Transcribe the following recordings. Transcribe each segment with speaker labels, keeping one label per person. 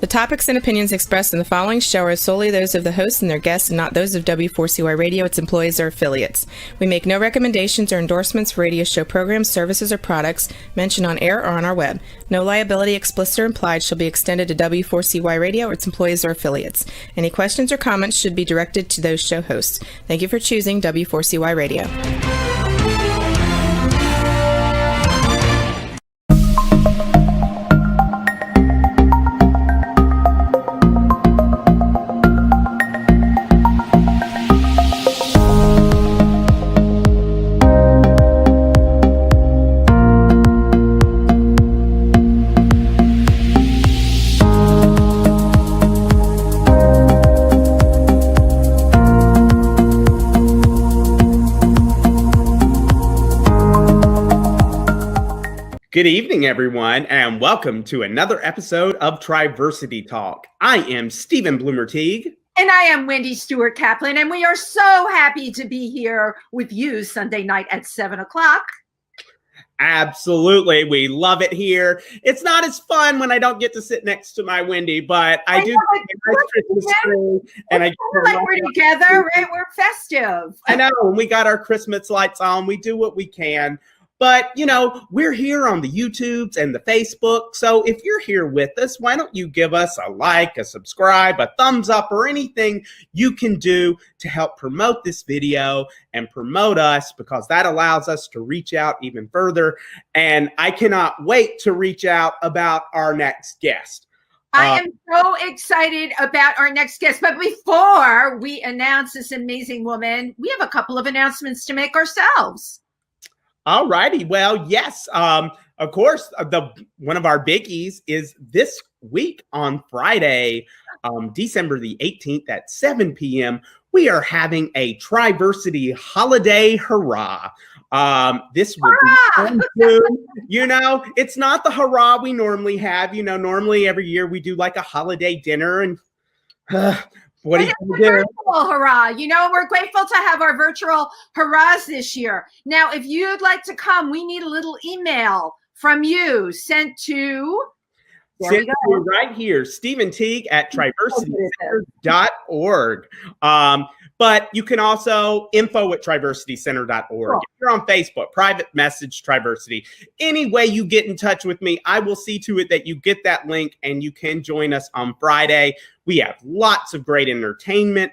Speaker 1: topics and opinions expressed in the following show are solely those of the hosts and their guests and not those of W4CY Radio, its employees, or affiliates. We make no recommendations or endorsements for radio show programs, services, or products mentioned on air or on our web. No liability, explicit or implied, shall be extended to W4CY Radio or its employees or affiliates. Any questions or comments should be directed to those show hosts. Thank you for choosing W4CY Radio.
Speaker 2: Good evening, everyone, and welcome to another episode of TriVersity Talk. I am Stephen Bloomer-Teague.
Speaker 3: And I am Wendy Stewart Kaplan, and we are so happy to be here with you Sunday night at 7 o'clock.
Speaker 2: Absolutely. We love it here. It's not as fun when I don't get to sit next to my Wendy, but I do get a nice Christmas tree. And I
Speaker 3: like we're together, right? We're festive.
Speaker 2: I know. We got our Christmas lights on. We do what we can. But, you know, we're here on the YouTubes and the Facebook. So if you're here with us, why don't you give us a like, a subscribe, a thumbs up, or anything you can do to help promote this video and promote us, because that allows us to reach out even further. And I cannot wait to reach out about our next guest.
Speaker 3: I am so excited about our next guest. But before we announce this amazing woman, we have a couple of announcements to make ourselves.
Speaker 2: All righty. Well, yes. Of course, one of our biggies is this week on Friday, December the 18th at 7 p.m. We are having a TriVersity holiday hurrah. This will be fun too. You know, it's not the hurrah we normally have. You know, normally every year we do like a holiday dinner and what do you do?
Speaker 3: Virtual hurrah. You know, we're grateful to have our virtual hurrahs this year. Now, if you'd like to come, we need a little email from you sent to
Speaker 2: right here, Stephen Teague at TriVersityCenter.org. But you can also info@TriVersityCenter.org. Cool. If you're on Facebook, private message TriVersity. Any way you get in touch with me, I will see to it that you get that link and you can join us on Friday. We have lots of great entertainment.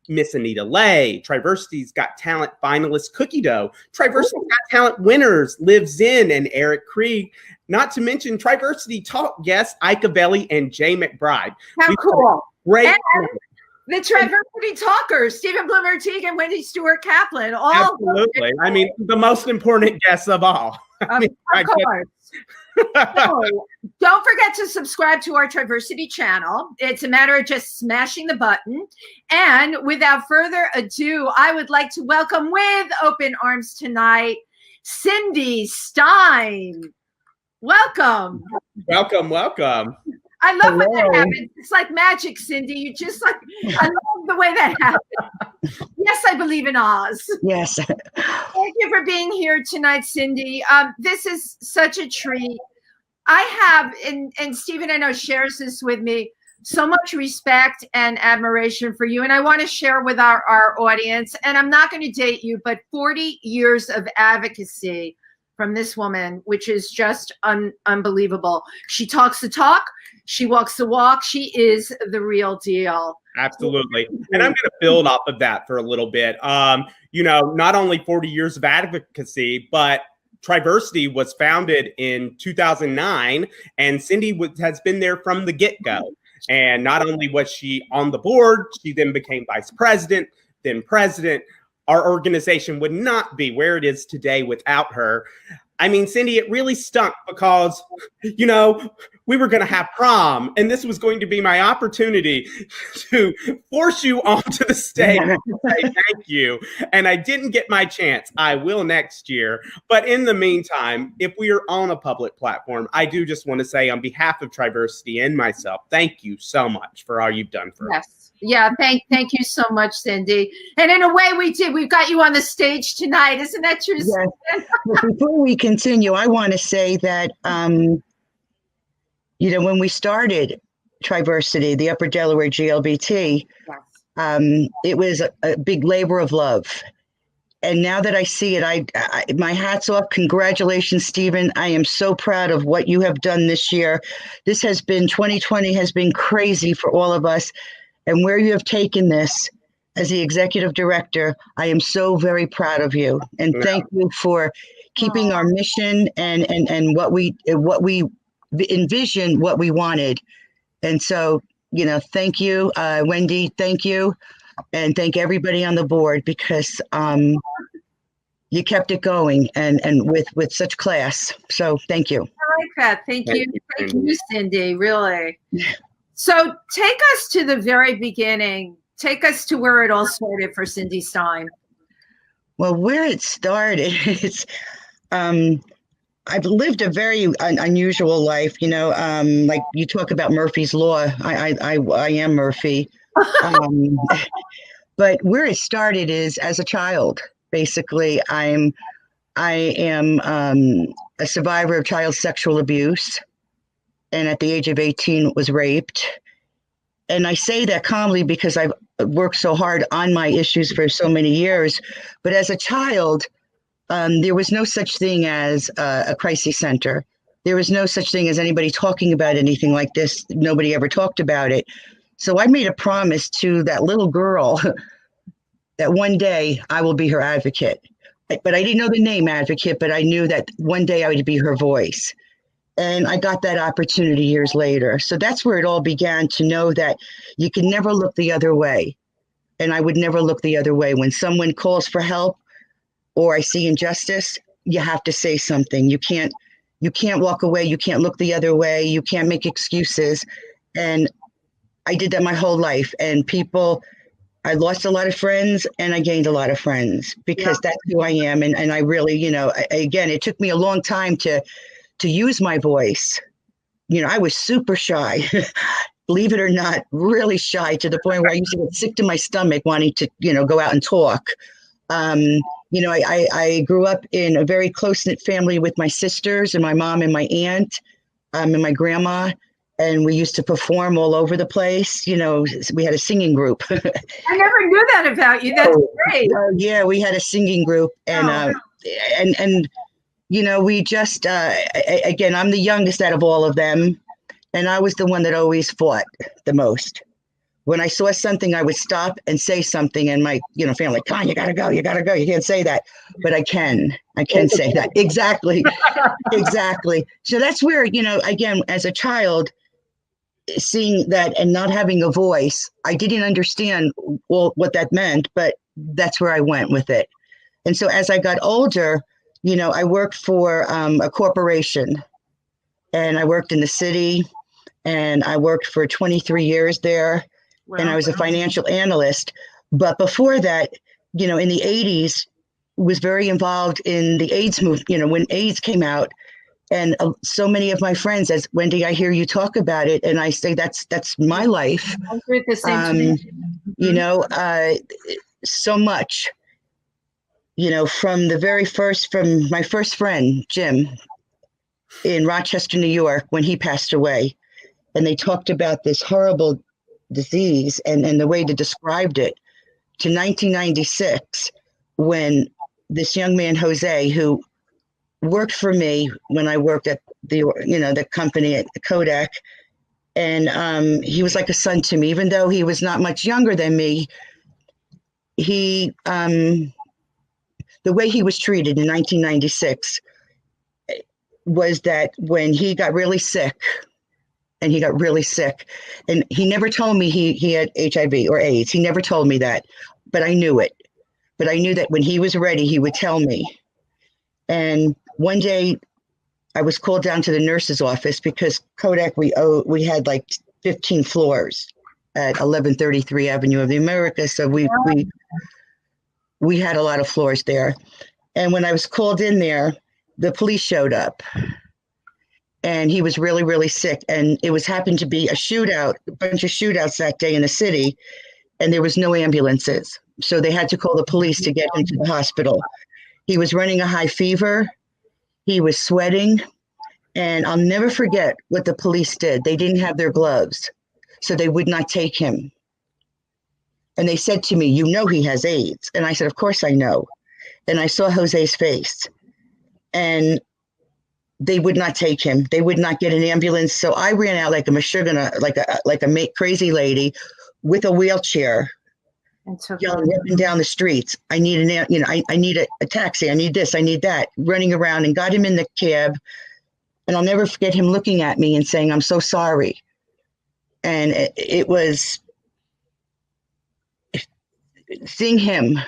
Speaker 2: Miss Anita Lay, TriVersity's Got Talent finalist Cookie Dough, TriVersity's Got Talent winners Lives In and Eric Krieg, not to mention TriVersity Talk guests Ike Avelli and Jay McBride.
Speaker 3: How cool.
Speaker 2: Great.
Speaker 3: The TriVersity Talkers, Stephen Bloomer-Teague and Wendy Stewart Kaplan.
Speaker 2: Absolutely. I mean, the most important guests of all.
Speaker 3: Of course. So, don't forget to subscribe to our TriVersity channel. It's a matter of just smashing the button. And without further ado, I would like to welcome with open arms tonight, Cindy Stine. Welcome.
Speaker 2: Welcome, welcome.
Speaker 3: I love when that happens. It's like magic, Cindy. You just like, I love the way that happens. Yes, I believe in Oz.
Speaker 4: Yes.
Speaker 3: Thank you for being here tonight, Cindy. This is such a treat. I have, and Stephen, I know, shares this with me, so much respect and admiration for you. And I want to share with our audience, and I'm not going to date you, but 40 years of advocacy from this woman, which is just unbelievable. She talks the talk. She walks the walk. She is the real deal.
Speaker 2: Absolutely. And I'm going to build off of that for a little bit. You know, not only 40 years of advocacy, but TriVersity was founded in 2009, and Cindy has been there from the get-go. And not only was she on the board, she then became vice president, then president. Our organization would not be where it is today without her. I mean, Cindy, it really stunk because, you know, we were going to have prom, and this was going to be my opportunity to force you onto the stage and say thank you. And I didn't get my chance. I will next year. But in the meantime, if we are on a public platform, I do just want to say on behalf of TriVersity and myself, thank you so much for all you've done for us.
Speaker 3: Yeah, thank you so much, Cindy. And in a way, we did. We've got you on the stage tonight. Isn't that true?
Speaker 4: Yes. Before we continue, I want to say that, you know, when we started, TriVersity, the Upper Delaware GLBT, it was a big labor of love. And now that I see it, I my hat's off. Congratulations, Stephen. I am so proud of what you have done this year. 2020 has been crazy for all of us. And where you have taken this as the executive director, I am so very proud of you. And thank you for keeping our mission and what we envisioned, what we wanted. And so, thank you, Wendy, thank you. And thank everybody on the board, because you kept it going and with such class. So thank you.
Speaker 3: I like that. Thank you. Thank you, Cindy, really. So take us to the very beginning. Take us to where it all started for Cindy Stine.
Speaker 4: Well, where it started, it's I've lived a very unusual life, like you talk about Murphy's Law. I am Murphy. But where it started is as a child. Basically, I am a survivor of child sexual abuse, and at the age of 18 was raped. And I say that calmly because I've worked so hard on my issues for so many years. But as a child, there was no such thing as a crisis center. There was no such thing as anybody talking about anything like this. Nobody ever talked about it. So I made a promise to that little girl that one day I will be her advocate. But I didn't know the name advocate, but I knew that one day I would be her voice. And I got that opportunity years later. So that's where it all began, to know that you can never look the other way. And I would never look the other way. When someone calls for help or I see injustice, you have to say something. You can't walk away. You can't look the other way. You can't make excuses. And I did that my whole life. And I lost a lot of friends and I gained a lot of friends, because that's who I am. And I really, again, it took me a long time to use my voice. I was super shy, believe it or not, really shy, to the point where I used to get sick to my stomach wanting to, go out and talk. I grew up in a very close-knit family with my sisters and my mom and my aunt and my grandma. And we used to perform all over the place. We had a singing group.
Speaker 3: I never knew that about you. That's great.
Speaker 4: Yeah, we had a singing group. And, we just, again, I'm the youngest out of all of them. And I was the one that always fought the most. When I saw something, I would stop and say something. And my, family, like, come on, you gotta go. You can't say that. But I can say that. Exactly. Exactly. So that's where, again, as a child, seeing that and not having a voice, I didn't understand what that meant, but that's where I went with it. And so as I got older, I worked for a corporation, and I worked in the city, and I worked for 23 years there. Wow. And I was a financial analyst. But before that, in the 80s, was very involved in the AIDS movement, when AIDS came out. And so many of my friends, as Wendy, I hear you talk about it, and I say that's my life.
Speaker 3: I'm with the same
Speaker 4: so much. From my first friend Jim in Rochester, New York, when he passed away, and they talked about this horrible disease and the way they described it, to 1996, when this young man Jose, who worked for me when I worked at the company at Kodak. And he was like a son to me, even though he was not much younger than me. The way he was treated in 1996 was that when he got really sick, and he never told me he had HIV or AIDS. He never told me that, but I knew it. But I knew that when he was ready, he would tell me. And one day I was called down to the nurse's office, because Kodak, we had like 15 floors at 1133 Avenue of the Americas. So we had a lot of floors there. And when I was called in there, the police showed up, and he was really, really sick. And it happened to be a bunch of shootouts that day in the city, and there was no ambulances. So they had to call the police to get him to the hospital. He was running a high fever. He was sweating. And I'll never forget what the police did. They didn't have their gloves. so they would not take him. And they said to me, "You know he has AIDS." And I said, "Of course I know." And I saw Jose's face, and they would not take him. They would not get an ambulance. So I ran out like a mashugana, like a crazy lady with a wheelchair, yelling up and down the streets. I need I need a taxi. I need this. I need that. Running around, and got him in the cab. And I'll never forget him looking at me and saying, "I'm so sorry." And it was seeing him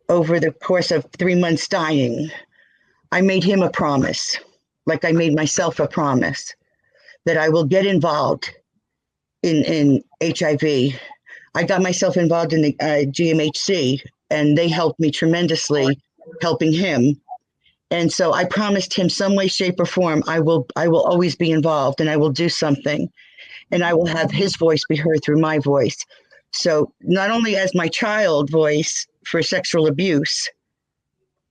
Speaker 4: over the course of 3 months dying. I made him a promise, like I made myself a promise, that I will get involved in HIV. I got myself involved in the GMHC, and they helped me tremendously, helping him. And so I promised him, some way, shape, or form, I will always be involved, and I will do something, and I will have his voice be heard through my voice. So not only as my child voice for sexual abuse,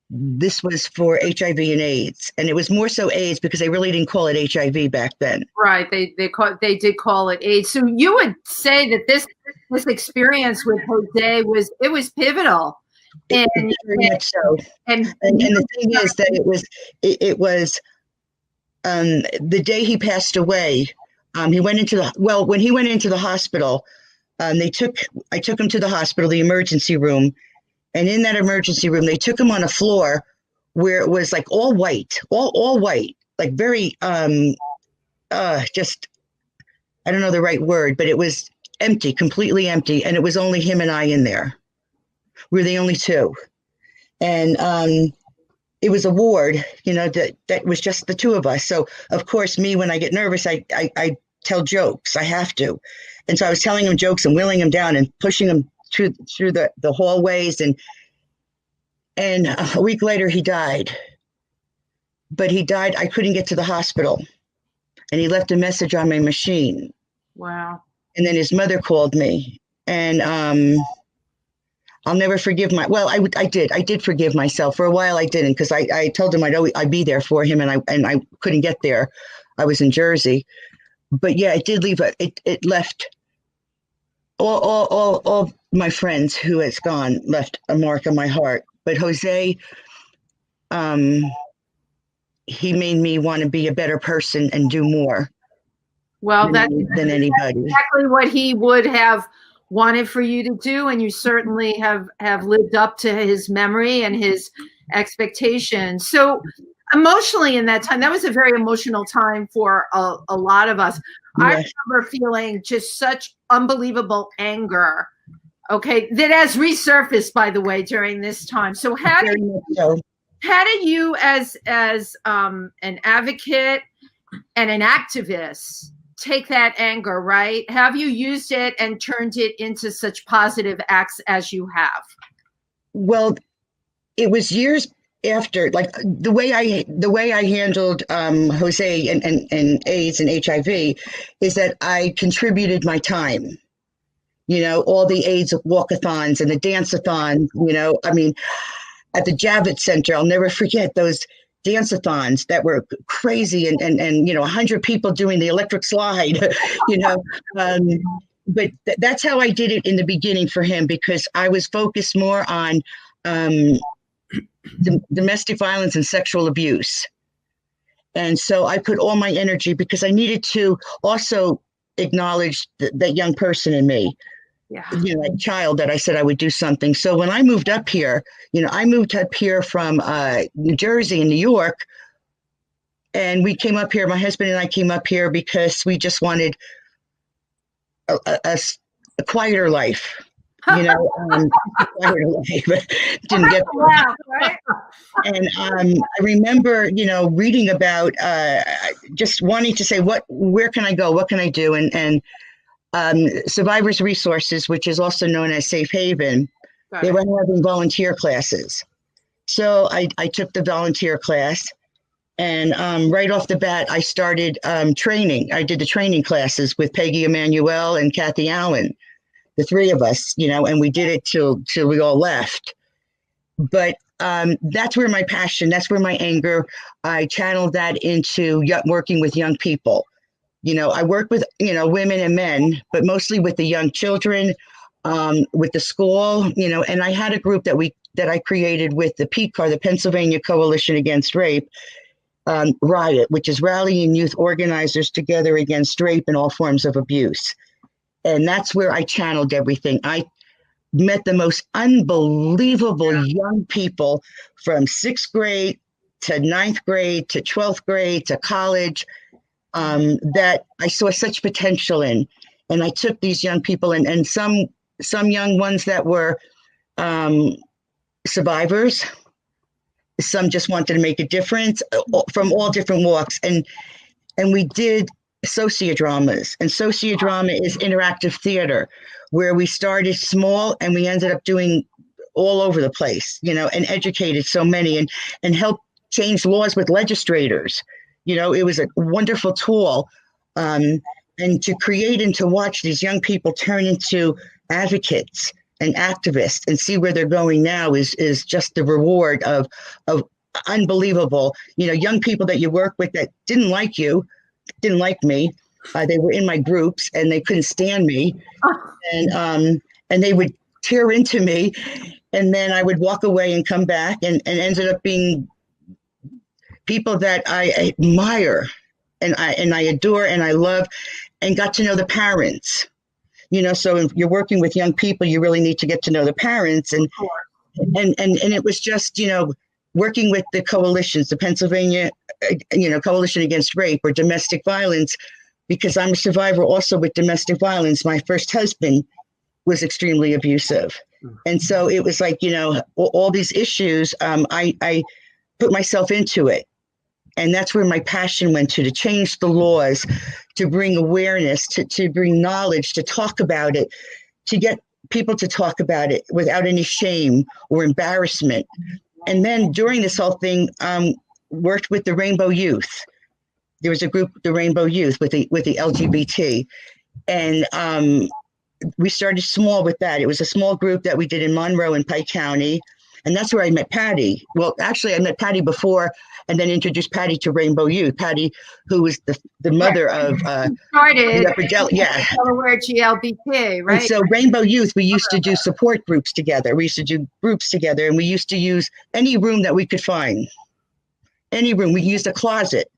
Speaker 4: this was for HIV and AIDS, and it was more so AIDS because they really didn't call it HIV back then.
Speaker 3: Right, they did call it AIDS. So you would say that this experience with Jose was pivotal, and
Speaker 4: very much so. And the thing is that it was the day he passed away. He went into when he went into the hospital, I took him to the hospital, the emergency room. And in that emergency room, they took him on a floor where it was like all white, like very, just, I don't know the right word, but it was empty, completely empty. And it was only him and I in there. We were the only two. And it was a ward, that was just the two of us. So, of course, me, when I get nervous, I tell jokes. I have to. And so I was telling him jokes and wheeling him down and pushing him through the hallways, and a week later he died. But he died, I couldn't get to the hospital, and he left a message on my machine.
Speaker 3: Wow. And
Speaker 4: then his mother called me, and I'll never forgive I did forgive myself. For a while I didn't, because I told him I'd be there for him, and I couldn't get there. I was in Jersey. But yeah, it did leave it left all my friends who has gone left a mark on my heart. But Jose, he made me want to be a better person and do more.
Speaker 3: Well,
Speaker 4: than anybody.
Speaker 3: That's exactly what he would have wanted for you to do, and you certainly have lived up to his memory and his expectations. So emotionally in that time, that was a very emotional time for a lot of us. Yes. I remember feeling just such unbelievable anger, that has resurfaced, by the way, during this time. So how did you as an advocate and an activist take that anger, right? Have you used it and turned it into such positive acts as you have?
Speaker 4: Well, it was years after, like the way I handled Jose and AIDS and HIV is that I contributed my time. All the AIDS walkathons and the dance-a-thons, at the Javits Center, I'll never forget those dance-a-thons that were crazy, and 100 people doing the electric slide, but that's how I did it in the beginning for him, because I was focused more on domestic violence and sexual abuse. And so I put all my energy, because I needed to also acknowledge that young person in me. Yeah. That child that I said I would do something. So when I moved up here, I moved up here from New Jersey and New York, and we came up here. My husband and I came up here because we just wanted a quieter life. Quieter life. Didn't get
Speaker 3: wow, right?
Speaker 4: And I remember, reading about just wanting to say, where can I go? What can I do? And Survivors Resources, which is also known as Safe Haven, they were having volunteer classes. So I took the volunteer class, and right off the bat, I started training. I did the training classes with Peggy Emanuel and Kathy Allen, the three of us, and we did it till we all left. But that's where my passion, that's where my anger, I channeled that into working with young people. I work with, women and men, but mostly with the young children, with the school, and I had a group that I created with the PCAR, the Pennsylvania Coalition Against Rape, RYOT, which is Rallying Youth Organizers Together Against Rape and All Forms of Abuse. And that's where I channeled everything. I met the most unbelievable young people from 6th grade to 9th grade to 12th grade to college, that I saw such potential in. And I took these young people and some young ones that were survivors, some just wanted to make a difference, from all different walks. And we did sociodramas, and sociodrama is interactive theater, where we started small and we ended up doing all over the place, and educated so many and helped change laws with legislators. It was a wonderful tool. And to create and to watch these young people turn into advocates and activists and see where they're going now is just the reward of unbelievable, young people that you work with that didn't like me. They were in my groups and they couldn't stand me. And they would tear into me, and then I would walk away and come back and ended up being people that I admire and I adore and I love, and got to know the parents. So if you're working with young people, you really need to get to know the parents. And it was just, working with the coalitions, the Pennsylvania, Coalition Against Rape or Domestic Violence, because I'm a survivor also with domestic violence. My first husband was extremely abusive. And so it was like, all these issues, I put myself into it. And that's where my passion went to change the laws, to bring awareness, to bring knowledge, to talk about it, to get people to talk about it without any shame or embarrassment. And then during this whole thing, worked with the Rainbow Youth. There was a group, the Rainbow Youth, with the LGBT. And we started small with that. It was a small group that we did in Monroe and Pike County. And that's where I met Patty. Well, actually, I met Patty before and then introduced Patty to Rainbow Youth. Patty, who was the mother of
Speaker 3: started
Speaker 4: Delaware
Speaker 3: GLBT, right?
Speaker 4: And so Rainbow Youth, we used to do support groups together. We used to do groups together, and we used to use any room that we could find. Any room. We used a closet.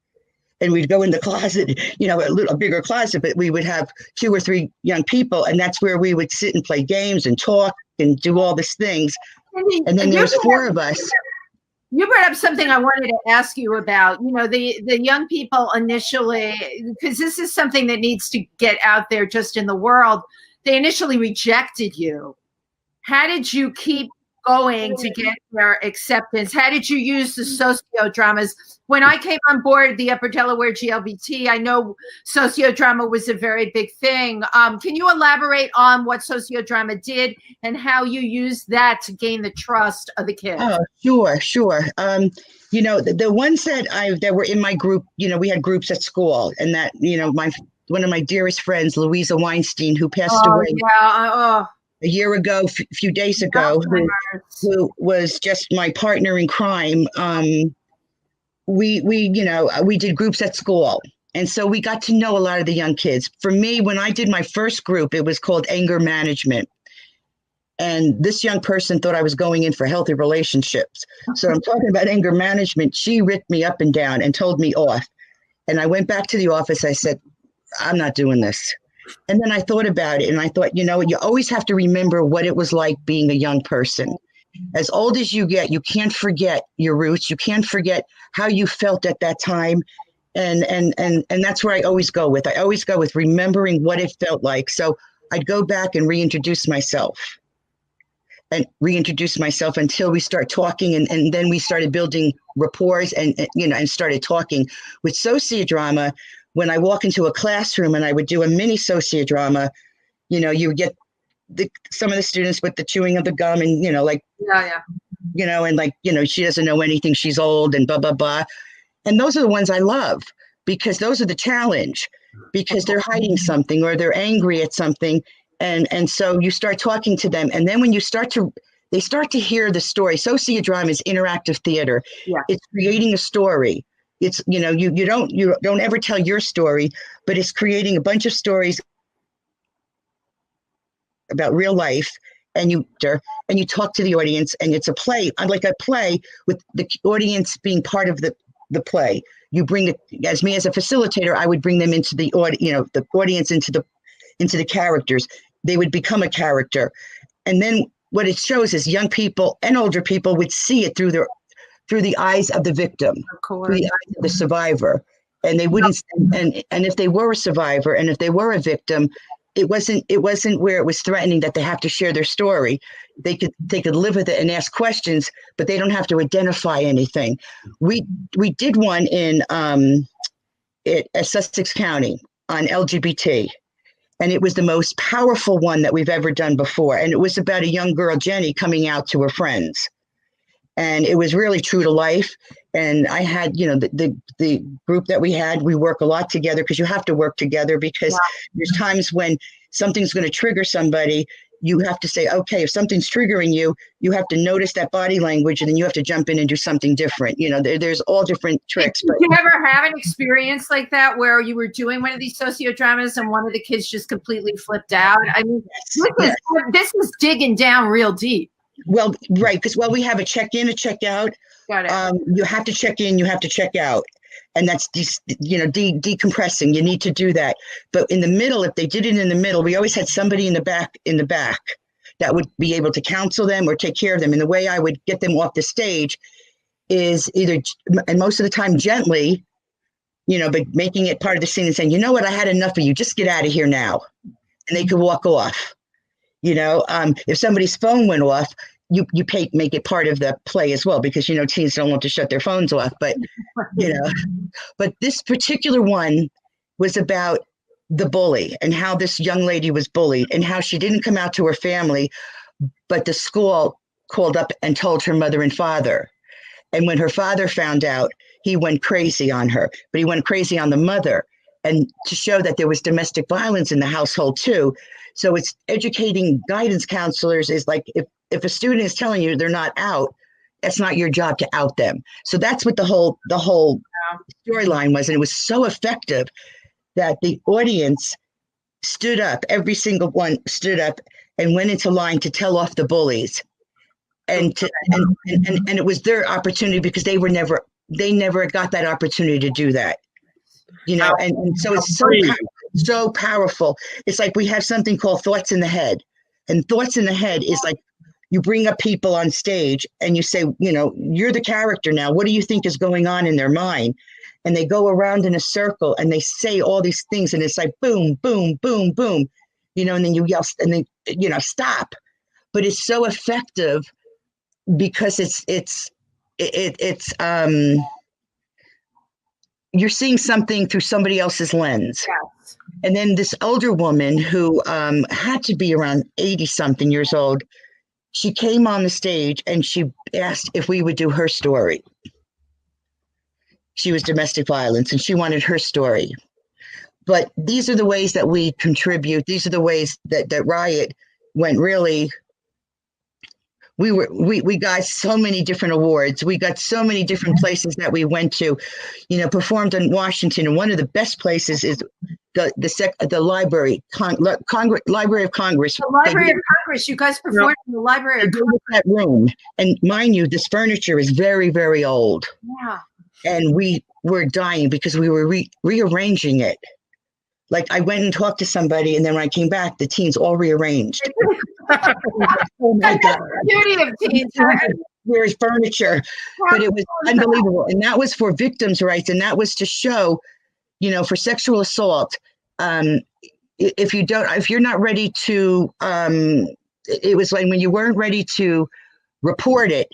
Speaker 4: And we'd go in the closet, a bigger closet, but we would have 2 or 3 young people. And that's where we would sit and play games and talk and do all these things. And then there's 4 of us.
Speaker 3: You brought up something I wanted to ask you about, the young people initially, because this is something that needs to get out there just in the world. They initially rejected you. How did you keep going to get their acceptance? How did you use the sociodramas? When I came on board the Upper Delaware GLBT, I know sociodrama was a very big thing. Can you elaborate on what sociodrama did and how you used that to gain the trust of the kids?
Speaker 4: Oh, sure. The ones that were in my group, we had groups at school, and that, one of my dearest friends, Louisa Weinstein, who passed away. A year ago, a few days ago, who was just my partner in crime. We did groups at school. And so we got to know a lot of the young kids. For me, when I did my first group, it was called Anger Management. And this young person thought I was going in for healthy relationships. So I'm talking about anger management. She ripped me up and down and told me off. And I went back to the office. I said, I'm not doing this. And then I thought about it, and I thought, you always have to remember what it was like being a young person. As old as you get, you can't forget your roots. You can't forget how you felt at that time. And that's where I always go with. I always go with remembering what it felt like. So I'd go back and reintroduce myself until we start talking. And then we started building rapport and started talking. With sociodrama, when I walk into a classroom and I would do a mini sociodrama, you would get some of the students with the chewing of the gum and, she doesn't know anything, she's old and blah, blah, blah. And those are the ones I love, because those are the challenge, because they're hiding something or they're angry at something. And so you start talking to them. And then when they start to hear the story. Sociodrama is interactive theater. Yeah. It's creating a story. It's, you don't ever tell your story, but it's creating a bunch of stories about real life, and you talk to the audience, and it's a play, like a play with the audience being part of the play. You bring it, as me as a facilitator, I would bring them into the the audience into the characters. They would become a character, and then what it shows is young people and older people would see it through the eyes of the victim, through the eyes of the survivor, and they wouldn't. And if they were a survivor, and if they were a victim, it wasn't where it was threatening that they have to share their story. They could live with it and ask questions, but they don't have to identify anything. We did one in at Sussex County on LGBT, and it was the most powerful one that we've ever done before. And it was about a young girl, Jenny, coming out to her friends. And it was really true to life. And I had, the group that we work a lot together, because you have to work together, because there's times when something's going to trigger somebody. You have to say, okay, if something's triggering you, you have to notice that body language, and then you have to jump in and do something different. There's all different tricks.
Speaker 3: Did you ever have an experience like that where you were doing one of these sociodramas and one of the kids just completely flipped out? I mean, this is digging down real deep.
Speaker 4: Well, right, because we have a check-in, a check-out.
Speaker 3: Got it.
Speaker 4: You have to check in, you have to check out, and that's decompressing. You need to do that. But in the middle, if they did it in the middle, we always had somebody in the back that would be able to counsel them or take care of them. And the way I would get them off the stage is either, and most of the time gently, but making it part of the scene and saying, you know what, I had enough of you. Just get out of here now, and they could walk off. If somebody's phone went off, you make it part of the play as well, because teens don't want to shut their phones off. But but this particular one was about the bully, and how this young lady was bullied, and how she didn't come out to her family, but the school called up and told her mother and father. And when her father found out, he went crazy on her, but he went crazy on the mother, and to show that there was domestic violence in the household too. So it's educating guidance counselors is like, if a student is telling you they're not out, that's not your job to out them. So that's what the whole storyline was. And it was so effective that the audience stood up, every single one stood up and went into line to tell off the bullies. And it was their opportunity, because they never got that opportunity to do that. And so it's so powerful. It's like we have something called thoughts in the head, and thoughts in the head is like, you bring up people on stage and you say, you're the character now. What do you think is going on in their mind? And they go around in a circle and they say all these things, and it's like, boom, boom, boom, boom, and then you yell, and then, stop. But it's so effective because it's you're seeing something through somebody else's lens.
Speaker 3: Yes.
Speaker 4: And then this older woman who had to be around 80 something years old, she came on the stage and she asked if we would do her story. She was domestic violence and she wanted her story. But these are the ways that we contribute. These are the ways that RYOT went really. We got so many different awards. We got so many different places that we went to, performed in Washington. And one of the best places is the Library of Congress. The Library of Congress.
Speaker 3: You guys performed in the Library of Congress.
Speaker 4: That room. And mind you, this furniture is very, very old.
Speaker 3: Yeah.
Speaker 4: And we were dying because we were rearranging it. Like I went and talked to somebody, and then when I came back, the teens all rearranged. Oh my God.
Speaker 3: The beauty of teens.
Speaker 4: Where's furniture? But it was unbelievable. And that was for victims' rights. And that was to show, for sexual assault, if you're not ready to, it was like when you weren't ready to report it,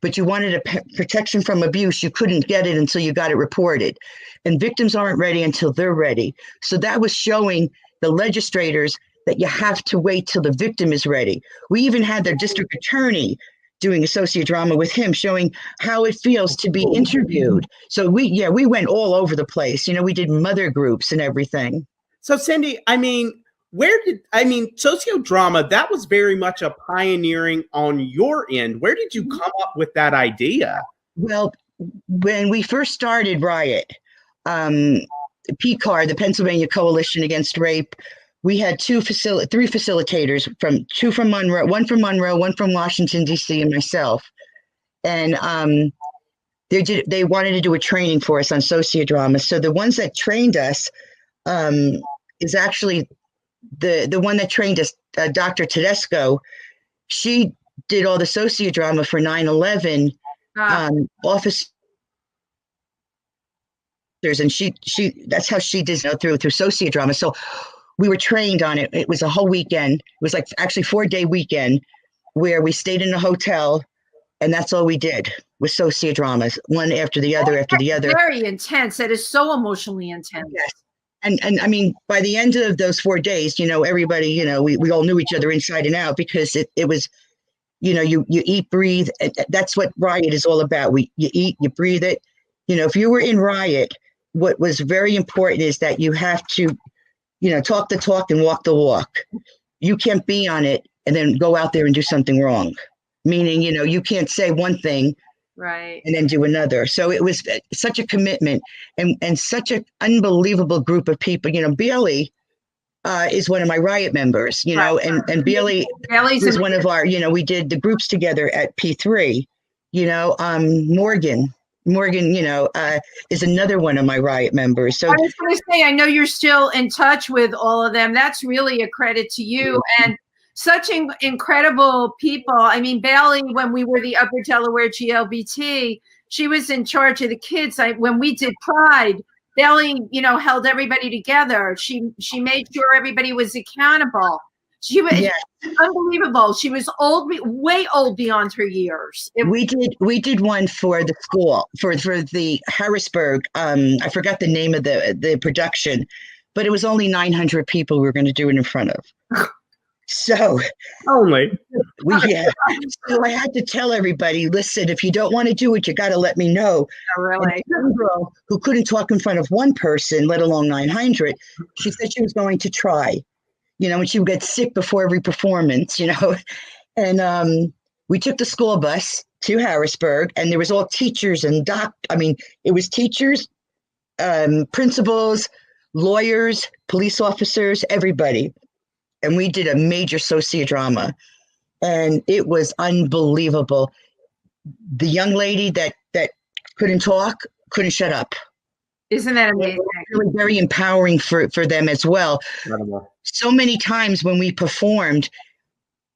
Speaker 4: but you wanted a protection from abuse, you couldn't get it until you got it reported. And victims aren't ready until they're ready. So that was showing the legislators that you have to wait till the victim is ready. We even had their district attorney doing a sociodrama with him, showing how it feels to be interviewed. So we went all over the place. We did mother groups and everything.
Speaker 2: So Cindy, sociodrama, that was very much a pioneering on your end. Where did you come up with that idea?
Speaker 4: Well, when we first started RYOT, PCAR, the Pennsylvania Coalition Against Rape, we had three facilitators, two from Monroe, one from Washington, D.C., and myself. And they wanted to do a training for us on sociodrama. So the ones that trained us is actually the one that trained us, Dr. Tedesco. She did all the sociodrama for 9/11 officers, and she that's how she did through sociodrama. So we were trained on it. It was a whole weekend. It was like actually 4-day weekend where we stayed in a hotel, and that's all we did was sociodramas, one after the other after the other.
Speaker 3: Very intense. That is so emotionally intense.
Speaker 4: Yes. And I mean, by the end of those 4 days, everybody, we all knew each other inside and out, because it was, you eat, breathe. That's what RYOT is all about. You eat, you breathe it. If you were in RYOT, what was very important is that you have to, talk the talk and walk the walk. You can't be on it and then go out there and do something wrong. Meaning, you can't say one thing
Speaker 3: right
Speaker 4: and then do another. So it was such a commitment and such an unbelievable group of people. Bailey is one of my RYOT members, and Bailey's was one of our, we did the groups together at P3, Morgan, is another one of my RYOT members. So
Speaker 3: I was going to say, I know you're still in touch with all of them. That's really a credit to you. And such incredible people. I mean, Bailey, when we were the Upper Delaware GLBT, she was in charge of the kids. When we did Pride, Bailey, held everybody together. She made sure everybody was accountable. She was unbelievable. She was way old beyond her years.
Speaker 4: We did one for the school for the Harrisburg. I forgot the name of the production, but it was only 900 people we were going to do it in front of. So
Speaker 2: only
Speaker 4: so I had to tell everybody, listen, if you don't want to do it, you got to let me know.
Speaker 3: Oh, really?
Speaker 4: One girl who couldn't talk in front of one person, let alone 900, she said she was going to try, and she would get sick before every performance, and we took the school bus to Harrisburg, and there was all teachers and it was teachers, principals, lawyers, police officers, everybody. And we did a major sociodrama, and it was unbelievable. The young lady that couldn't talk, couldn't shut up.
Speaker 3: Isn't that amazing?
Speaker 4: Really very empowering for them as well.
Speaker 2: Incredible.
Speaker 4: So many times when we performed,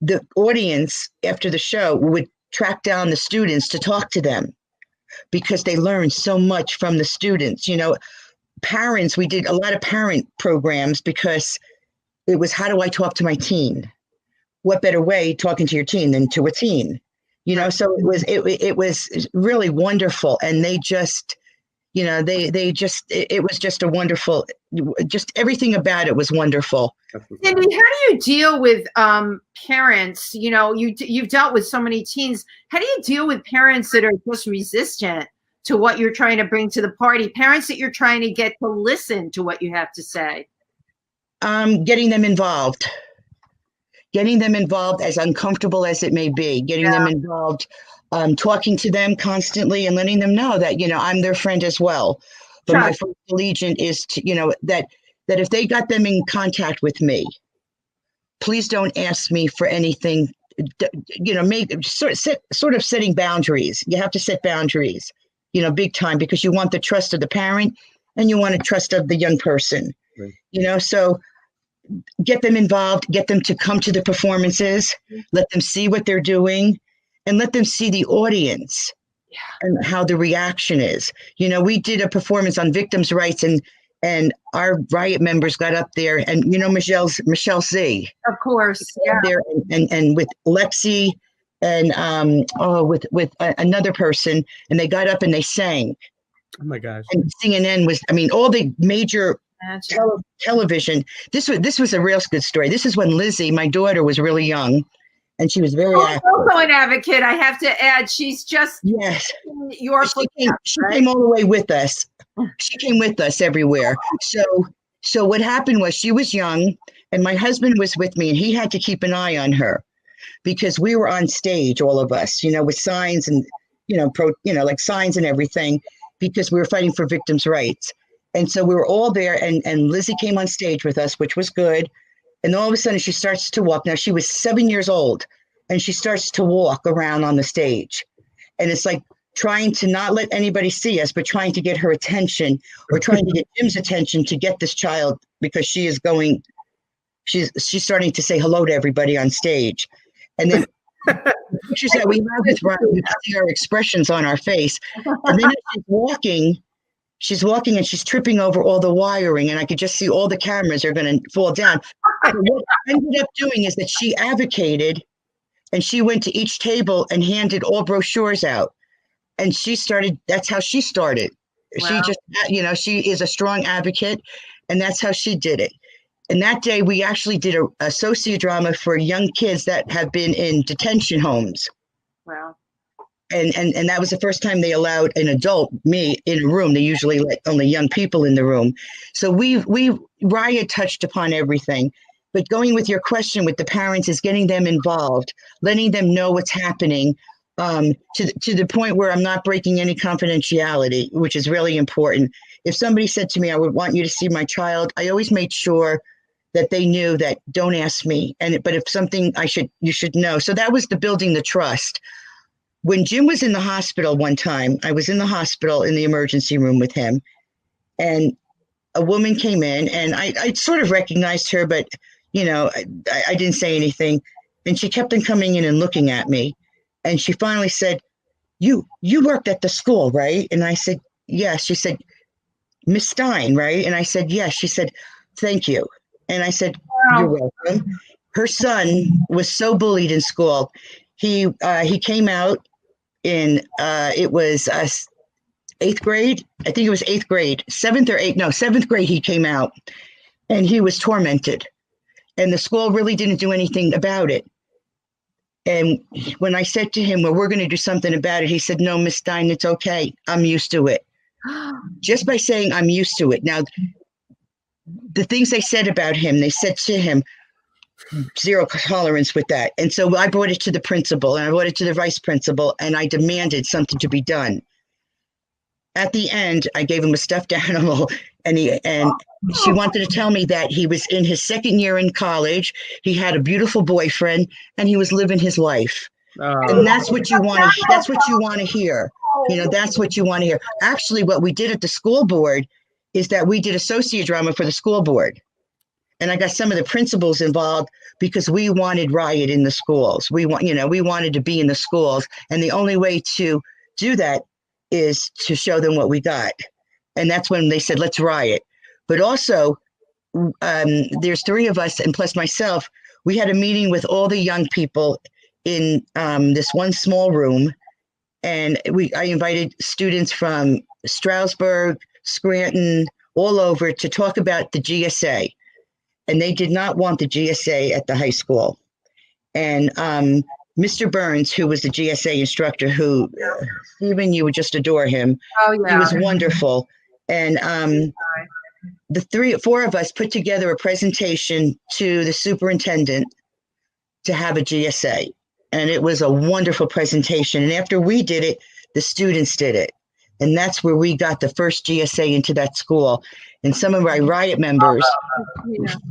Speaker 4: the audience after the show would track down the students to talk to them because they learned so much from the students. Parents, we did a lot of parent programs because it was, how do I talk to my teen? What better way talking to your teen than to a teen? So it was really wonderful. And they just, it was just a wonderful, just everything about it was wonderful.
Speaker 3: Cindy, how do you deal with parents? You've dealt with so many teens. How do you deal with parents that are just resistant to what you're trying to bring to the party? Parents that you're trying to get to listen to what you have to say?
Speaker 4: Getting them involved, as uncomfortable as it may be, getting them involved, talking to them constantly and letting them know that, I'm their friend as well. But my first allegiance is to, that if they got them in contact with me, please don't ask me for anything, make sort of setting boundaries. You have to set boundaries, big time, because you want the trust of the parent and you want the trust of the young person, so get them involved, get them to come to the performances, let them see what they're doing, and let them see the audience and how the reaction is. We did a performance on victims' rights, and our RYOT members got up there, and Michelle Z.
Speaker 3: Of course,
Speaker 4: there and with Lexi and with another person, and they got up and they sang.
Speaker 2: Oh my gosh!
Speaker 4: And CNN was, all the major television. This was a real good story. This is when Lizzie, my daughter, was really young, and she was very active.
Speaker 3: Also an advocate, I have to add. She's just your.
Speaker 4: She came all the way with us. She came with us everywhere. So what happened was, she was young, and my husband was with me, and he had to keep an eye on her because we were on stage, all of us, with signs and like signs and everything, because we were fighting for victims' rights. And so we were all there, and Lizzie came on stage with us, which was good. And all of a sudden she starts to walk. Now she was 7 years old, and she starts to walk around on the stage. And it's like trying to not let anybody see us, but trying to get her attention, or trying to get Jim's attention to get this child, because she's starting to say hello to everybody on stage. And then pictures that we have with Ryan, we see our expressions on our face. And then she's walking and she's tripping over all the wiring, and I could just see all the cameras are going to fall down. But what I ended up doing is that she advocated, and she went to each table and handed all brochures out. And that's how she started. Wow. She just, she is a strong advocate, and that's how she did it. And that day we actually did a sociodrama for young kids that have been in detention homes. Wow. And that was the first time they allowed an adult, me, in a room. They usually let only young people in the room. So RYOT touched upon everything. But going with your question with the parents is getting them involved, letting them know what's happening, to the point where I'm not breaking any confidentiality, which is really important. If somebody said to me, I would want you to see my child, I always made sure that they knew that don't ask me. But if something you should know. So that was the building the trust. When Jim was in the hospital one time, I was in the hospital in the emergency room with him, and a woman came in, and I sort of recognized her, but I didn't say anything. And she kept on coming in and looking at me. And she finally said, you worked at the school, right? And I said, yes. She said, Miss Stine, right? And I said, yes. She said, thank you. And I said, you're welcome. Her son was so bullied in school. He came out in, it was 8th grade. I think it was 8th grade, 7th grade he came out, and he was tormented. And the school really didn't do anything about it. And when I said to him, well, we're going to do something about it, he said, no, Miss Stine, it's okay. I'm used to it. Just by saying I'm used to it. Now, the things they said about him, they said to him, zero tolerance with that. And so I brought it to the principal, and I brought it to the vice principal, and I demanded something to be done. At the end, I gave him a stuffed animal, and she wanted to tell me that he was in his 2nd year in college. He had a beautiful boyfriend, and he was living his life. And that's what you want to. That's what you want to hear. That's what you want to hear. Actually, what we did at the school board is that we did a sociodrama for the school board, and I got some of the principals involved because we wanted RYOT in the schools. We wanted to be in the schools, and the only way to do that is to show them what we got. And that's when they said, let's RYOT. But also, there's 3 of us, and plus myself, we had a meeting with all the young people in this one small room. And I invited students from Stroudsburg, Scranton, all over to talk about the GSA. And they did not want the GSA at the high school. And Mr. Burns, who was the GSA instructor, who, Stephen, you would just adore him. Oh, yeah. He was wonderful. And the 4 of us put together a presentation to the superintendent to have a GSA. And it was a wonderful presentation. And after we did it, the students did it. And that's where we got the first GSA into that school. And some of our RYOT members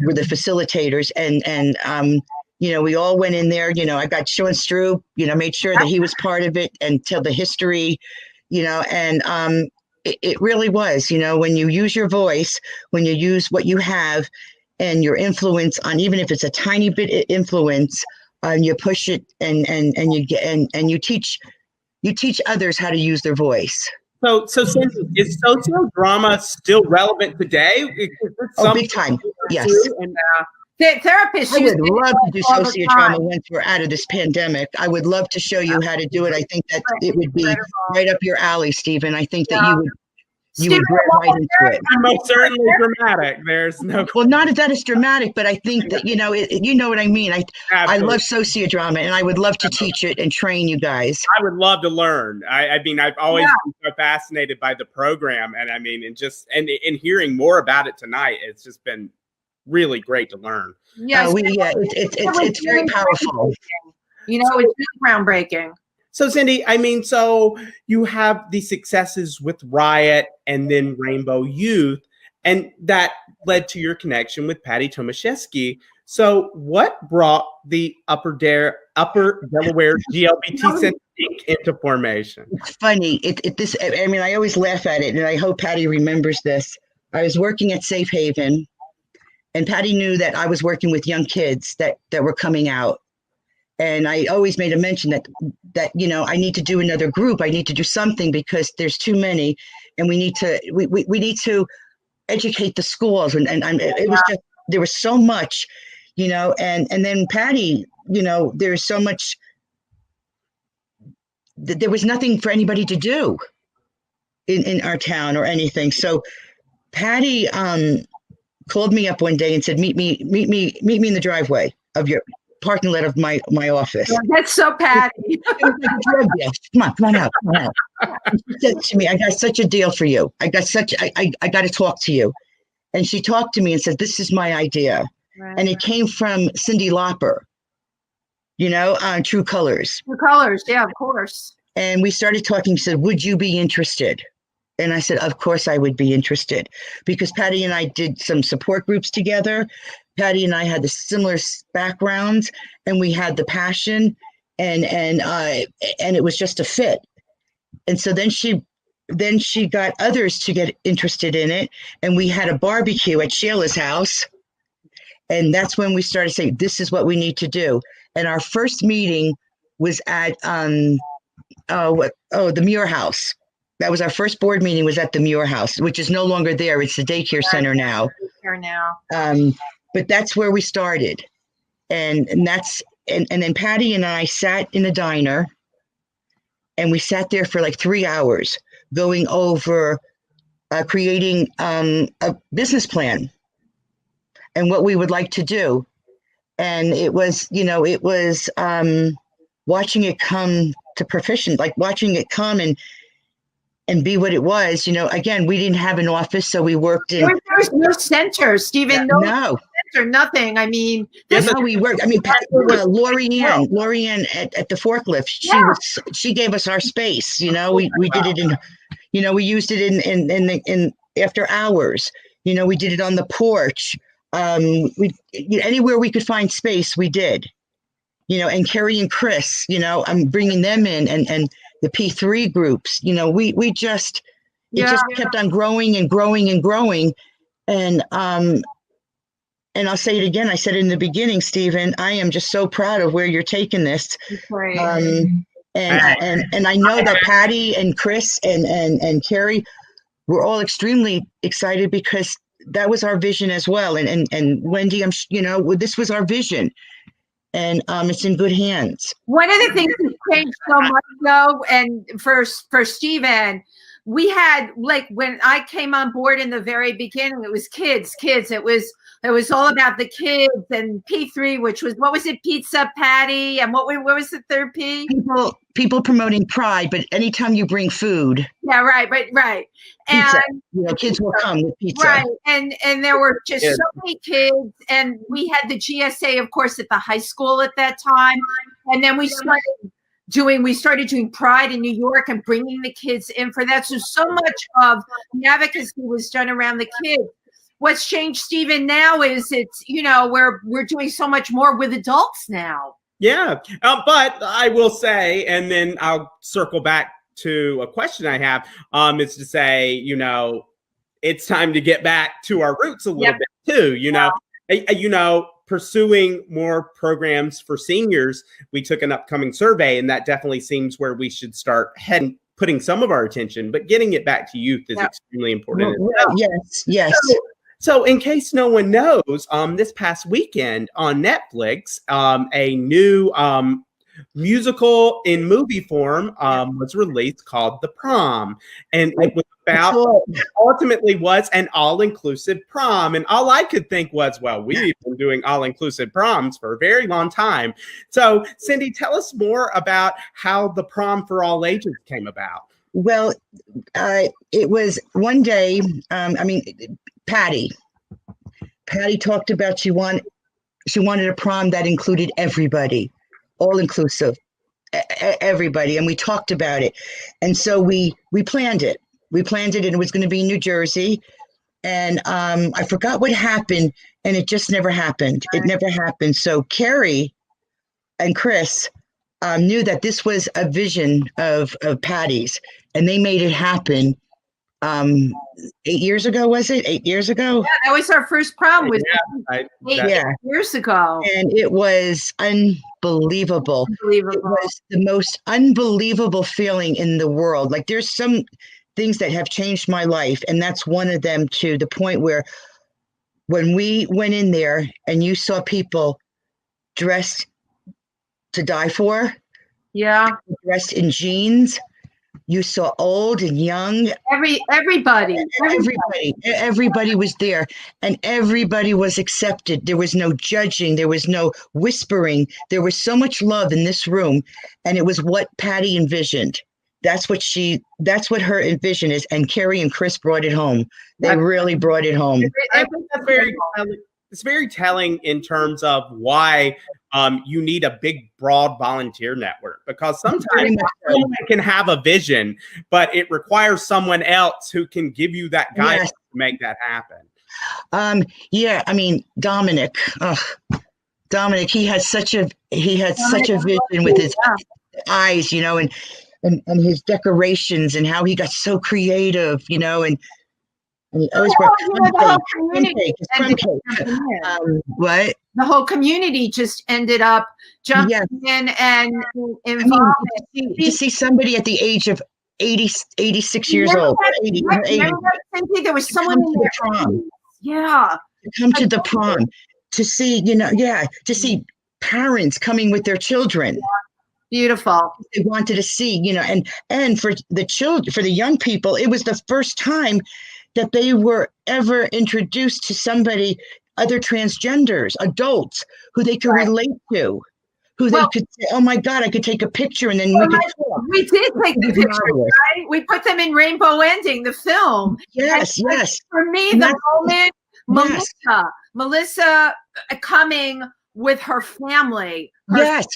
Speaker 4: were the facilitators. And we all went in there. I got Sean Stroop, made sure that he was part of it and tell the history, and it really was, when you use your voice, when you use what you have and your influence on, even if it's a tiny bit of influence, and you push it and you teach others how to use their voice.
Speaker 2: So Cindy, is sociodrama still relevant today?
Speaker 4: Big time. Yes.
Speaker 3: Therapists.
Speaker 4: I would love to do sociodrama once we're out of this pandemic. I would love to show you how to do it. I think that it would be right up your alley, Stephen. I think that you would get right into it.
Speaker 2: Most certainly dramatic. There's no.
Speaker 4: Well, not that it's dramatic, but I think that you know what I mean. I love sociodrama, and I would love to teach it and train you guys.
Speaker 2: I would love to learn. I mean, I've always been so fascinated by the program, and I mean, and hearing more about it tonight, it's just been really great to learn.
Speaker 3: Yes,
Speaker 4: it's very powerful.
Speaker 3: It's really groundbreaking.
Speaker 2: So Cindy, I mean, so you have the successes with RYOT and then Rainbow Youth, and that led to your connection with Patty Tomaszewski. So what brought the Upper Delaware GLBT Center Inc. into formation?
Speaker 4: It's funny. I mean, I always laugh at it, and I hope Patty remembers this. I was working at Safe Haven, and Patty knew that I was working with young kids that were coming out. And I always made a mention that I need to do another group. I need to do something because there's too many, and we need to educate the schools. And it was just, there was so much, and then Patty, there's so much, there was nothing for anybody to do in our town or anything. So Patty called me up one day and said, meet me in the driveway of your parking lot of my office.
Speaker 3: Oh, that's so Patty.
Speaker 4: Come on out. She said to me, I got such a deal for you. I got to talk to you. And she talked to me and said, this is my idea. Right. And it came from Cindy Lauper, on True Colors.
Speaker 3: True Colors, yeah, of course.
Speaker 4: And we started talking. She said, would you be interested? And I said, of course I would be interested, because Patty and I did some support groups together. Patty and I had the similar backgrounds, and we had the passion, and it was just a fit. And so then she got others to get interested in it, and we had a barbecue at Sheila's house, and that's when we started saying, this is what we need to do. And our first meeting was at the Muir House. That was our first board meeting, was at the Muir House, which is no longer there. It's the daycare center now. But that's where we started. And then Patty and I sat in a diner, and we sat there for like 3 hours going over creating a business plan and what we would like to do. And it was watching it come to fruition, like watching it come and be what it was. Again, we didn't have an office, so we worked in.
Speaker 3: There was no center, Stephen. No center, nothing. I mean,
Speaker 4: that's how we worked. I mean, Lori Ann at the forklift. She gave us our space. We did it in. We used it in after hours. We did it on the porch. Anywhere we could find space, we did. And Kerry and Chris. I'm bringing them in and the P3 groups, we just kept on growing and growing and growing. And I'll say it again. I said it in the beginning, Stephen, I am just so proud of where you're taking this. And I know that Patty and Chris and Kerry were all extremely excited, because that was our vision as well. And Wendy, this was our vision. And it's in good hands. One
Speaker 3: of the things that changed so much, though, and for Stephen, we had, like, when I came on board in the very beginning, it was kids. It was all about the kids, and P3, which was, what was it, Pizza Patty, and what was the third P?
Speaker 4: People promoting pride, but anytime you bring food.
Speaker 3: Yeah, right.
Speaker 4: Pizza. And kids will come with pizza.
Speaker 3: Right, and there were just so many kids, and we had the GSA, of course, at the high school at that time, and then we started doing Pride in New York and bringing the kids in for that. So much of the advocacy was done around the kids. What's changed, Stephen, now is it's, we're doing so much more with adults now.
Speaker 2: Yeah, but I will say, and then I'll circle back to a question I have, is to say, it's time to get back to our roots a little bit too, pursuing more programs for seniors. We took an upcoming survey, and that definitely seems where we should start putting some of our attention, but getting it back to youth is extremely important.
Speaker 4: Yes.
Speaker 2: So in case no one knows, this past weekend on Netflix, a new musical in movie form was released called The Prom. And it was ultimately was an all-inclusive prom. And all I could think was, well, we've been doing all-inclusive proms for a very long time. So Cindy, tell us more about how The Prom for All Ages came about.
Speaker 4: Well, it was one day, Patty talked about she wanted a prom that included everybody, all inclusive. everybody, and we talked about it. And so we planned it. We planned it, and it was going to be in New Jersey. And I forgot what happened, and it just never happened. It never happened. So Carrie and Chris knew that this was a vision of Patty's, and they made it happen. 8 years ago, was it? 8 years ago?
Speaker 3: Yeah, that was our first prom. Was eight years ago,
Speaker 4: and it was unbelievable. It was the most unbelievable feeling in the world. Like, there's some things that have changed my life, and that's one of them, to the point where when we went in there and you saw people dressed to die for, dressed in jeans. You saw old and young.
Speaker 3: Everybody
Speaker 4: was there, and everybody was accepted. There was no judging. There was no whispering. There was so much love in this room, and it was what Patty envisioned. That's what her envision is. And Carrie and Chris brought it home. They really brought it home.
Speaker 2: It's very telling in terms of why you need a big, broad volunteer network, because sometimes someone can have a vision, but it requires someone else who can give you that guidance to make that happen.
Speaker 4: Dominic, he had such a vision with his eyes, and his decorations, and how he got so creative, and he always brought what?
Speaker 3: The whole community just ended up jumping in and involved.
Speaker 4: To see somebody at the age of 86 years old, 80,
Speaker 3: there was someone in
Speaker 4: the prom.
Speaker 3: Yeah.
Speaker 4: To come to the prom, to see, to see parents coming with their children.
Speaker 3: Yeah. Beautiful.
Speaker 4: They wanted to see, and for the children, for the young people, it was the first time that they were ever introduced to somebody, other transgenders, adults, who they could relate to, who they could say, oh my God, I could take a picture, and then we could talk.
Speaker 3: We did take the picture, right? We put them in Rainbow Ending, the film.
Speaker 4: Yes.
Speaker 3: For me, the moment, Melissa coming with her family.
Speaker 4: Yes.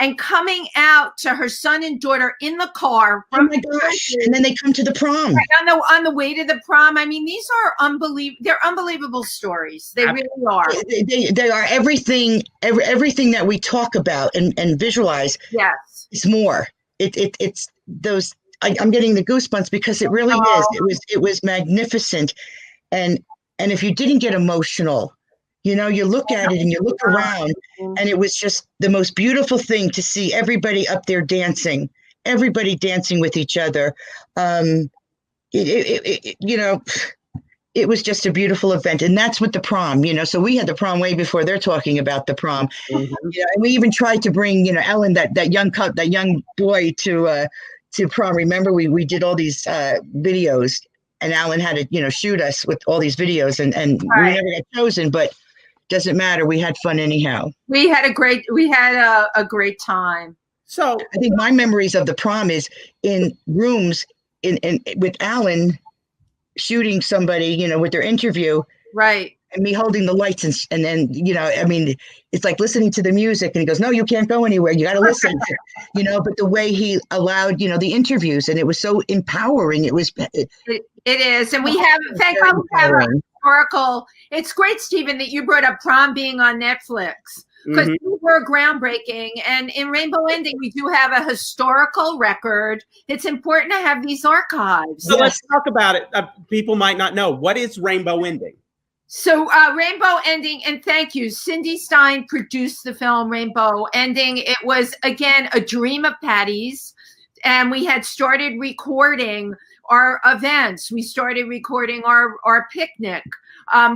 Speaker 3: And coming out to her son and daughter in the car.
Speaker 4: Oh my gosh! And then they come to the prom.
Speaker 3: On the way to the prom. I mean, these are unbelievable. They're unbelievable stories. They really are.
Speaker 4: They are everything. Everything that we talk about and visualize.
Speaker 3: Yes,
Speaker 4: it's more. It's those. I'm getting the goosebumps because it really is. It was magnificent, and if you didn't get emotional, you look at it and you look around, and it was just the most beautiful thing to see everybody up there dancing, everybody dancing with each other. It was just a beautiful event. And that's what the prom, so we had the prom way before they're talking about the prom. Mm-hmm. And we even tried to bring, Ellen, that young boy to prom. Remember, we did all these videos, and Alan had to, shoot us with all these videos, and we never got chosen, but doesn't matter. We had fun anyhow.
Speaker 3: We had a great time.
Speaker 2: So
Speaker 4: I think my memories of the prom is in rooms in with Alan shooting somebody, with their interview.
Speaker 3: Right.
Speaker 4: And me holding the lights, and then, it's like listening to the music, and he goes, no, you can't go anywhere. You got to listen, but the way he allowed, the interviews, and it was so empowering. It
Speaker 3: is. And we have, thank God, we have a historical. It's great, Stephen, that you brought up prom being on Netflix, because we were groundbreaking. And in Rainbow Ending, we do have a historical record. It's important to have these archives.
Speaker 2: So let's talk about it. People might not know. What is Rainbow Ending?
Speaker 3: So Rainbow Ending, and thank you, Cindy Stine produced the film Rainbow Ending. It was, again, a dream of Patty's, and we had started recording our events. We started recording our picnic,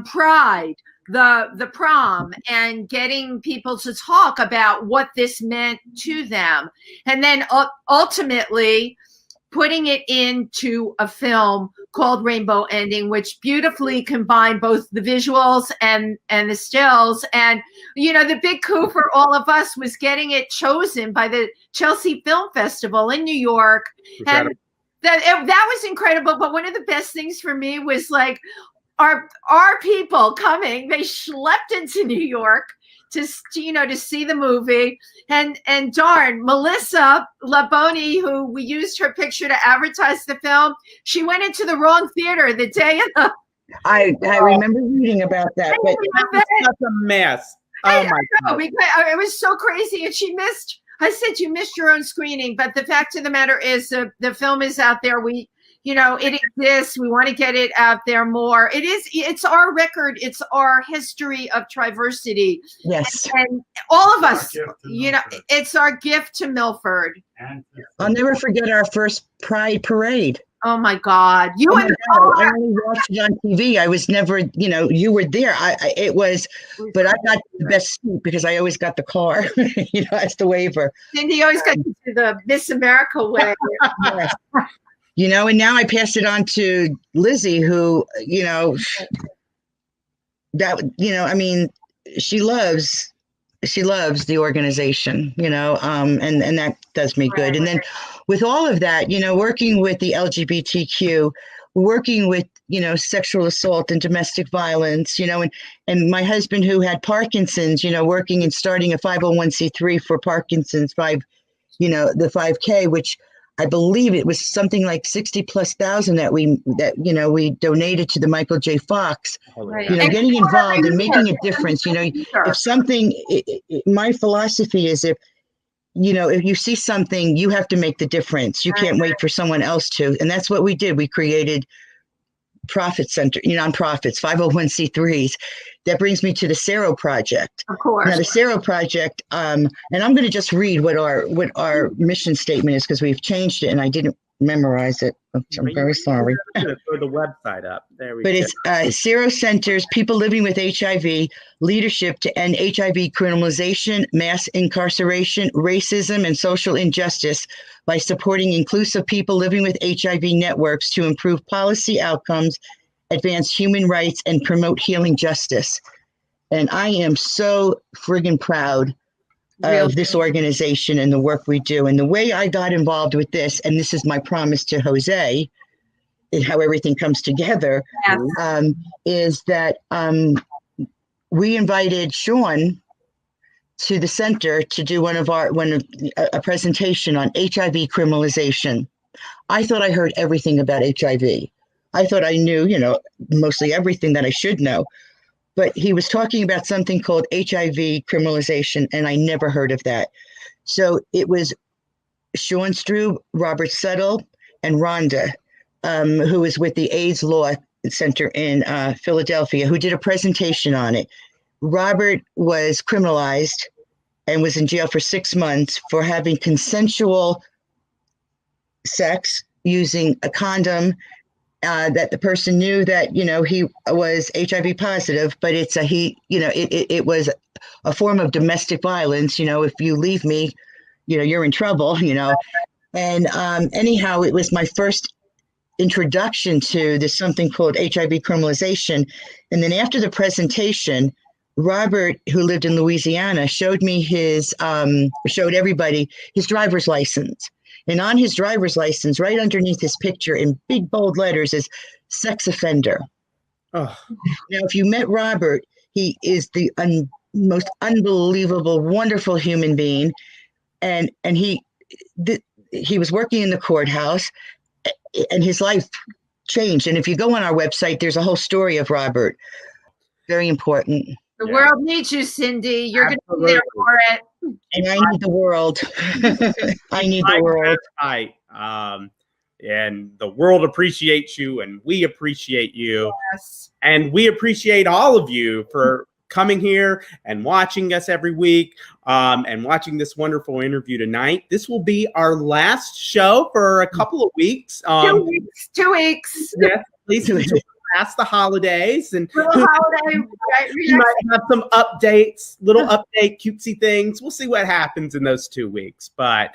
Speaker 3: Pride, the prom, and getting people to talk about what this meant to them. And then ultimately putting it into a film called Rainbow Ending, which beautifully combined both the visuals and the stills. And, the big coup for all of us was getting it chosen by the Chelsea Film Festival in New York. And that was incredible. But one of the best things for me was, like, our people coming. They schlepped into New York to see the movie, and darn, Melissa Laboni, who we used her picture to advertise the film, she went into the wrong theater the day of the.
Speaker 4: I remember reading about that, but
Speaker 2: that's a mess. Oh my God.
Speaker 3: It was so crazy, and she missed. I said, you missed your own screening, but the fact of the matter is the film is out there. It exists. We want to get it out there more. It's our record. It's our history of TriVersity.
Speaker 4: Yes.
Speaker 3: And all of us, it's our gift to Milford.
Speaker 4: I'll never forget our first Pride Parade.
Speaker 3: Oh my God.
Speaker 4: I only watched it on TV. I was never, you were there. But I got the best seat because I always got the car, as the waiver.
Speaker 3: Cindy always got to do the Miss America way.
Speaker 4: Yes. And now I passed it on to Lizzie, who, she loves the organization, and that does me good. And then with all of that, working with the LGBTQ, working with, sexual assault and domestic violence, and my husband who had Parkinson's, working and starting a 501c3 for Parkinson's, the 5K, which I believe it was something like 60,000+ that we donated to the Michael J. Fox.
Speaker 3: Right.
Speaker 4: Getting involved and making a difference. If something, my philosophy is if you see something, you have to make the difference. You can't wait for someone else to. And that's what we did. We created profit center, nonprofits, 501c3s. That brings me to the Sero Project.
Speaker 3: Of course.
Speaker 4: Now the Sero Project, and I'm going to just read what our mission statement is because we've changed it and I didn't memorize it. I'm very sorry.
Speaker 2: Throw the website up. There we go.
Speaker 4: But it's Sero centers people living with HIV, leadership to end HIV criminalization, mass incarceration, racism, and social injustice by supporting inclusive people living with HIV networks to improve policy outcomes, advance human rights, and promote healing justice. And I am so friggin' proud of this organization and the work we do. And the way I got involved with this, and this is my promise to Jose, and how everything comes together, is that we invited Sean to the center to do a presentation on HIV criminalization. I thought I heard everything about HIV. I thought I knew, mostly everything that I should know. But he was talking about something called HIV criminalization, and I never heard of that. So it was Sean Strube, Robert Settle, and Rhonda, who is with the AIDS Law Center in Philadelphia, who did a presentation on it. Robert was criminalized and was in jail for 6 months for having consensual sex using a condom. That the person knew that, he was HIV positive, but it was a form of domestic violence. If you leave me, you're in trouble, and anyhow, it was my first introduction to this something called HIV criminalization. And then after the presentation, Robert, who lived in Louisiana, showed everybody his driver's license. And on his driver's license, right underneath his picture in big bold letters is sex offender. Oh. Now, if you met Robert, he is the most unbelievable, wonderful human being. And he was working in the courthouse and his life changed. And if you go on our website, there's a whole story of Robert. Very important.
Speaker 3: The world needs you, Cindy. You're going to be there for it.
Speaker 4: And I need the world. I need the world.
Speaker 2: And the world appreciates you, and we appreciate you.
Speaker 3: Yes.
Speaker 2: And we appreciate all of you for coming here and watching us every week, and watching this wonderful interview tonight. This will be our last show for a couple of weeks.
Speaker 3: 2 weeks. 2 weeks.
Speaker 2: Yes, please. Past the holidays, and
Speaker 3: we
Speaker 2: might have some updates, little update cutesy things. We'll see what happens in those 2 weeks, but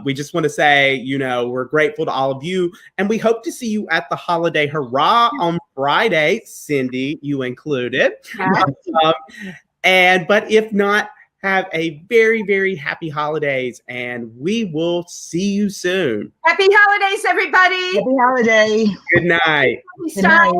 Speaker 2: we just want to say, we're grateful to all of you, and we hope to see you at the Holiday Hurrah on Friday, Cindy, you included.
Speaker 3: Yeah.
Speaker 2: But if not, have a very, very happy holidays, and we will see you soon.
Speaker 3: Happy holidays, everybody.
Speaker 4: Happy holiday.
Speaker 2: Good night.
Speaker 4: Good night.